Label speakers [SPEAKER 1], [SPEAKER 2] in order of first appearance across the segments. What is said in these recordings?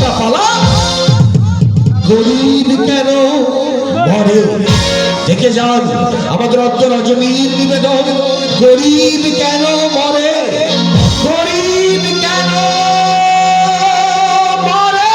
[SPEAKER 1] পালা পালা। গরিব কেন মরে, দেখে যান আমাদের অর্ধ রজনীর নিবেদন। গরিব কেন মরে, গরিব কেন মরে।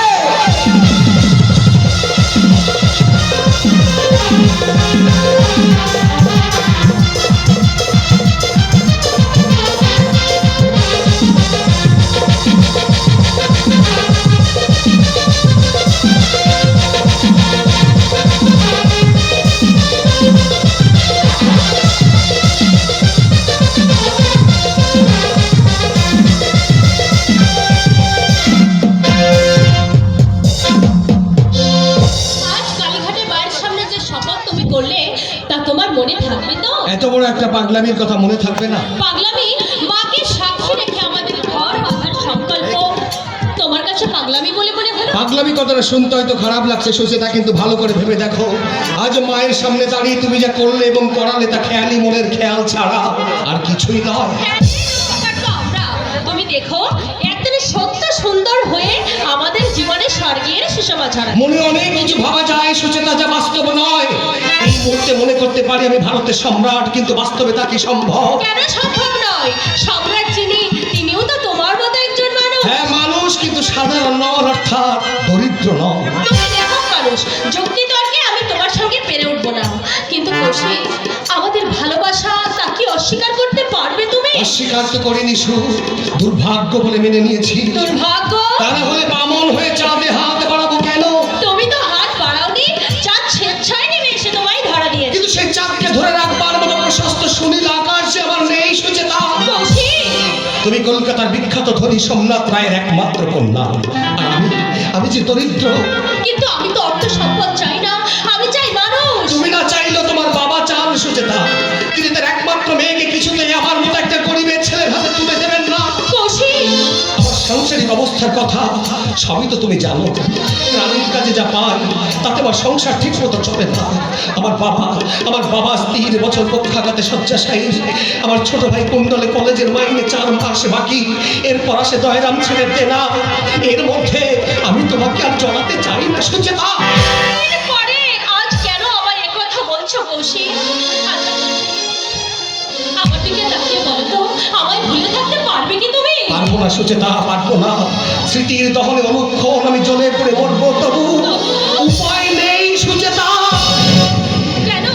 [SPEAKER 1] এত বড় একটা পাগলামির কথা মনে থাকবে না?
[SPEAKER 2] পাগলামি মাকে সাক্ষী রেখে আমাদের ঘর বাঁধার সংকল্প তোমার কাছে পাগলামি বলে মনে হলো?
[SPEAKER 1] পাগলামি কথাটা শুনতে হয়তো খারাপ লাগছে সুচেতা, কিন্তু ভালো করে ভেবে দেখো, আজ মায়ের সামনে দাঁড়িয়ে তুমি যা করলে এবং করালে তা খেয়ালি মনের খেয়াল ছাড়া আর কিছুই নয়।
[SPEAKER 2] তুমি দেখো একদিনে সত্য সুন্দর হয়ে আমাদের জীবনে স্বর্গের সুষমা ছড়া।
[SPEAKER 1] মনে অনেক কিছু ভাবা যায় সুচেতা, যা বাস্তব নয়। এই মুহূর্তে মনে করতে পারি আমি ভারতের সম্রাট, কিন্তু বাস্তবে তা কি সম্ভব?
[SPEAKER 2] কেন সম্ভব নয়? সম্রাট যিনি, তিনিও তো তোমার মতো একজন মানুষ।
[SPEAKER 1] হ্যাঁ মানুষ, কিন্তু সাধারণ নয়, অর্থাৎ দরিদ্র নয়।
[SPEAKER 2] তুমি দেখো মানুষ, যুক্তি তর্কে আমি তোমার সঙ্গে পেরে উঠবো না, কিন্তু কৌশিক আমাদের ভালোবাসা তা কি অস্বীকার করতে পারবে তুমি?
[SPEAKER 1] অস্বীকার তো করিনি সু, দুর্ভাগ্য বলে মেনে নিয়েছি।
[SPEAKER 2] দুর্ভাগ্য?
[SPEAKER 1] তা না হলে বামন হয়ে চাঁদে হাত বাড়াবো কেন?
[SPEAKER 2] তুমি তো হাত বাড়াওনি, চাঁদ স্বেচ্ছায় নেমে এসে তোমায় ধরা দিয়েছে।
[SPEAKER 1] কিন্তু সেই চাঁদকে ধরে রাখবার মতো প্রশস্ত সুনীল আকাশ যে আমার নেই সুচেতা। তুমি কলকাতার বিখ্যাত ধনী সোমনাথ রায়ের একমাত্র কন্যা, আর আমি যে দরিদ্র।
[SPEAKER 2] কিন্তু আমি তো অর্থ সম্পদ চাই না, আমি চাই মানুষ।
[SPEAKER 1] তুমি না চাইলেও তোমার বাবা চান সুচেতা, কিন্তু তার একমাত্র মেয়েকে কিছুতেই আমার মতো একটা গরিবের ছেলের হাতে তুলে দেবেন না। আমার সাংসারিক অবস্থার কথা সবই তো তুমি জানো। রানীর কাজে যা পাই তাতে আমার সংসার ঠিক মতো চলে না। আমার বাবা 3 বছর পক্ষাঘাতে শয্যাশায়ী। আমার ছোট ভাই কুণ্ডলে কলেজের মাইনে 4 মাস বাকি, এরপর আসে দয়রাম ছেড়ে দেনা। এর মধ্যে আমি তোমাকে আর জানাতে চাই না সুচেতা।
[SPEAKER 2] আজ কেন আবার একথা বলছো কৌশিক? আমার দিকে তাকিয়ে বলো তো, আমায় ভুলে থাকতে পারবে কি তুমি?
[SPEAKER 1] পারবো না সুচেতা, পারবো না। স্মৃতির দহনে অনুক্ষণ আমি জ্বলে পড়ে মরবো, তবু উপায় নেই সুচেতা।
[SPEAKER 2] কেন?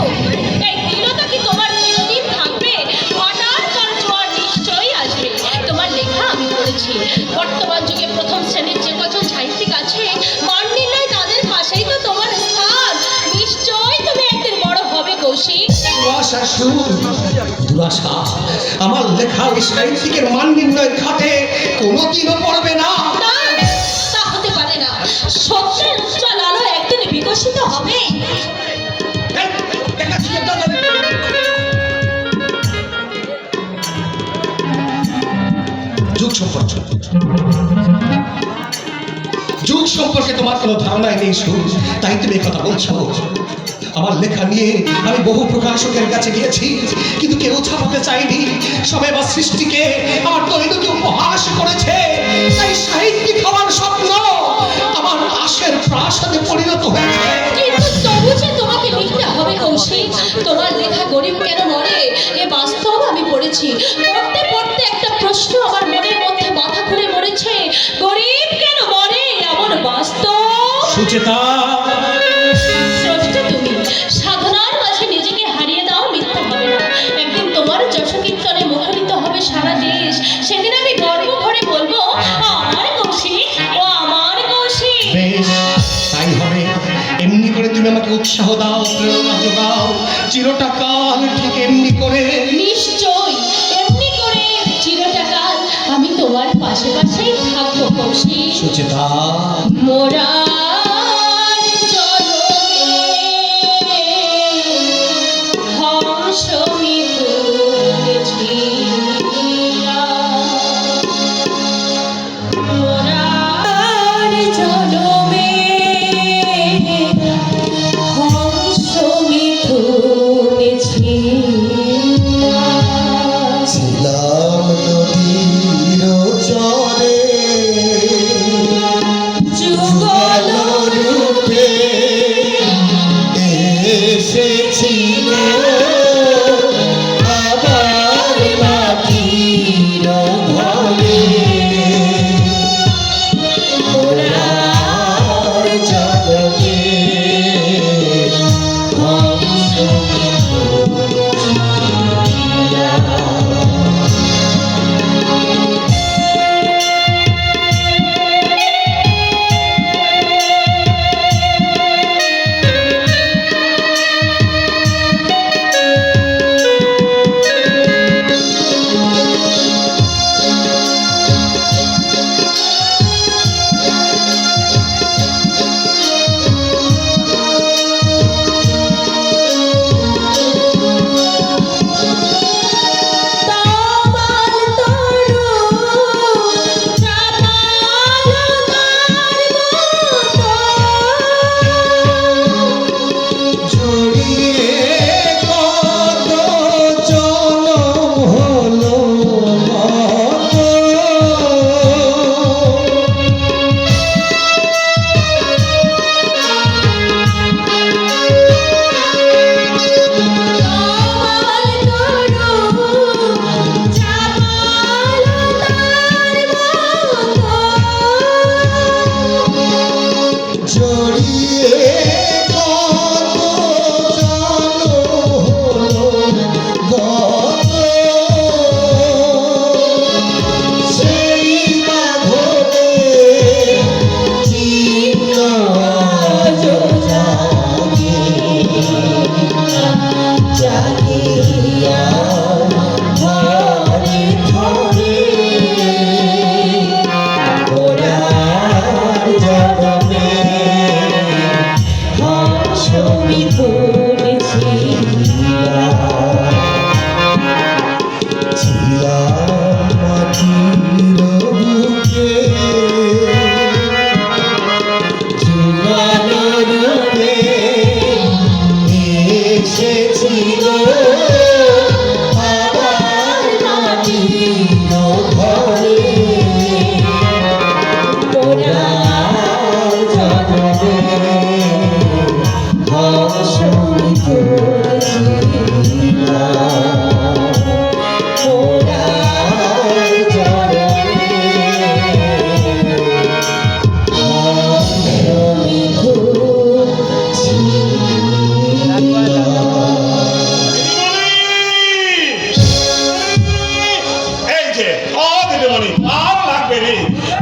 [SPEAKER 2] এই দৃঢ়তা কি তোমার চিরদিন থাকবে? হঠাৎ তার জোয়ার নিশ্চয়ই আসবে। তোমার লেখা আমি পড়েছি, বর্তমান যুগে প্রথম শ্রেণীর যে কজন সাহিত্যিক আছে, মান নির্ণয় তাদের পাশেই তো তোমার স্থান। নিশ্চয়ই তুমি একদিন বড় হবে কৌশিক।
[SPEAKER 1] দুরাশা আমার লেখা ওই সাহিত্যিকের মান নির্ণয়ের খাতে কোনোদিনও পড়বে না।
[SPEAKER 2] তা হতে পারে না। সত্যের উজ্জ্বল আলো একদিন বিকশিত হবে। যুগ সম্পর্কে তোমার কোনো ধারণাই নেই সুর, তাই তুমি কথা বলছো। আমার লেখা নিয়ে আমি বহু প্রকাশকের কাছে গিয়েছি, কিন্তু কেউ ছাপাতে চায়নি। সবাই আমার সৃষ্টিকে আমার দৈনিক উপহাস করেছে। তাই সাহিত্যিক হওয়ার স্বপ্ন আমার আশের প্রাসাদে পরিণত হয়েছে। কিন্তু তবু যে তোমাকে লিখতে হবে কৌশিক। তোমার লেখা গরিব কেন মরে এ বাস্তব আমি পড়েছি। পড়তে পড়তে একটা প্রশ্ন আমার মনের মধ্যে মাথা ঘুরে মরেছে, গরিব কেন মরে এমন বাস্তব।
[SPEAKER 1] সুচেতা,
[SPEAKER 2] স্রষ্টা তুমি, সাধনার মাঝে নিজেকে হারিয়ে দাও, মিথ্যা হবে না। একদিন তোমার যশকীর্তনে মুখরিত হবে সারা দেশ। সেদিন আমি গর্ব ভরে বলবো, আমার কৌশিক, ও আমার কৌশিক।
[SPEAKER 1] বেশ তাই হবে। এমনি করে তুমি আমাকে উৎসাহ দাও, প্রেরণা যোগাও, চিরটা কাল ঠিক এমনি করে।
[SPEAKER 2] নিশ্চয় এমনি করে চিরটা কাল আমি তোমার পাশে পাশেই থাকবো কৌশিক।
[SPEAKER 1] সুচেতা,
[SPEAKER 2] মোরা
[SPEAKER 1] ছিলাম নদীর চরে,
[SPEAKER 3] যুগল রূপে এসেছিল আবার মাটির ঘরে ওরার জগতে হংস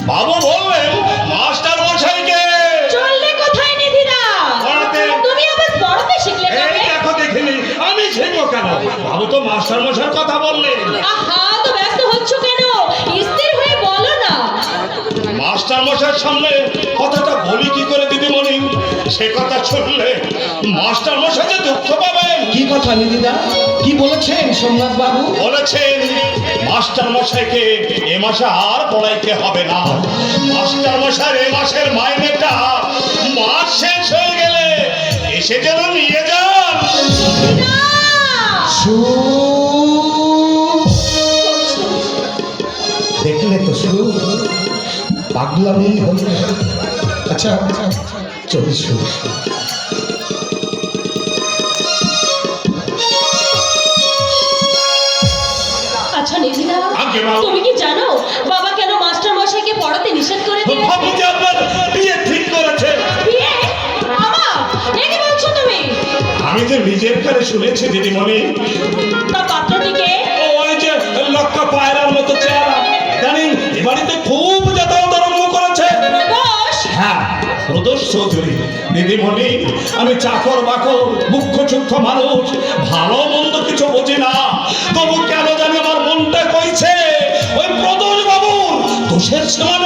[SPEAKER 4] বাবু বললেন মাস্টার মশাইকে
[SPEAKER 3] চললে কোথায় নিধিরা?
[SPEAKER 4] পড়াতে।
[SPEAKER 3] তুমি আবার পড়াতে শিখলে
[SPEAKER 4] এই
[SPEAKER 3] কবে?
[SPEAKER 4] দেখো দেখিনি আমি শিখবো কেন? বাবু তো মাস্টার মশাইয়ের কথা বললেন।
[SPEAKER 3] আহা, তো ব্যস্ত হচ্ছ কেন? স্থির হয়ে বলো না।
[SPEAKER 4] মাস্টার মশাইয়ের সামনে কথাটা বলি কি করে দিদিমণি? সে কথা শুনলে মাস্টার মশাই যে দুঃখ পাবেন।
[SPEAKER 2] কি কথা নিদিদা? কি বলেছেন সোমনাথ বাবু?
[SPEAKER 4] বলেছেন মাস্টার মশাইকে এ মাসে আর পড়াইতে হবে না। মাস্টার মশাই এ মাসের মাইনেটা মাস শেষ হয়ে গেলে এসে যেন নিয়ে যান।
[SPEAKER 3] না!
[SPEAKER 2] দেখলে তো শুরু পাগলামি হলো। আচ্ছা চলিস শুরু।
[SPEAKER 3] আচ্ছা নিধিরা,
[SPEAKER 4] আগে বাবু।
[SPEAKER 3] তুমি কি জানো বাবা কেন মাস্টার মশাইকে পড়াতে নিষেধ করে দিয়েছে?
[SPEAKER 4] বাবু যে আপনার বিয়ে ঠিক করেছে।
[SPEAKER 3] বিয়ে? আমার? এ কি বলছো তুমি?
[SPEAKER 4] আমি যে নিজের কানে শুনেছি দিদিমণি।
[SPEAKER 3] তা পাত্রটিকে?
[SPEAKER 4] ওই যে লক্কা পায়রার মতো চেহারা, জানি এ বাড়িতে খুব যাতায়াত আরম্ভ করেছে।
[SPEAKER 3] বস!
[SPEAKER 4] হ্যাঁ, প্রদোষ চৌধুরী। দিদিমণি, আমি চাকর বাকর মুখ্য সূক্ষ্ম মানুষ, ভালো মন্দ কিছু বুঝি না, তবু কেন জানি আমার মনটা কইছে ওই প্রদোষ বাবুর দোষের সীমা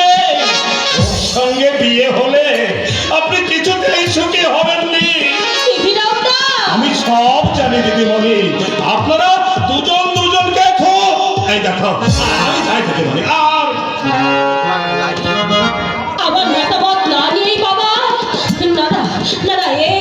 [SPEAKER 4] ওর সঙ্গে বিয়ে হলে আপনি কিছুতেই সুখী হবেননি।
[SPEAKER 3] নিধিরাও তা?
[SPEAKER 4] আমি সব জানি দিদিমণি, আপনারা দুজন দুজনকে খুব এই দেখো আমি যাই দিদিমণি। আর
[SPEAKER 3] আমার মতামত না নিয়েই বাবা? না না না না, এ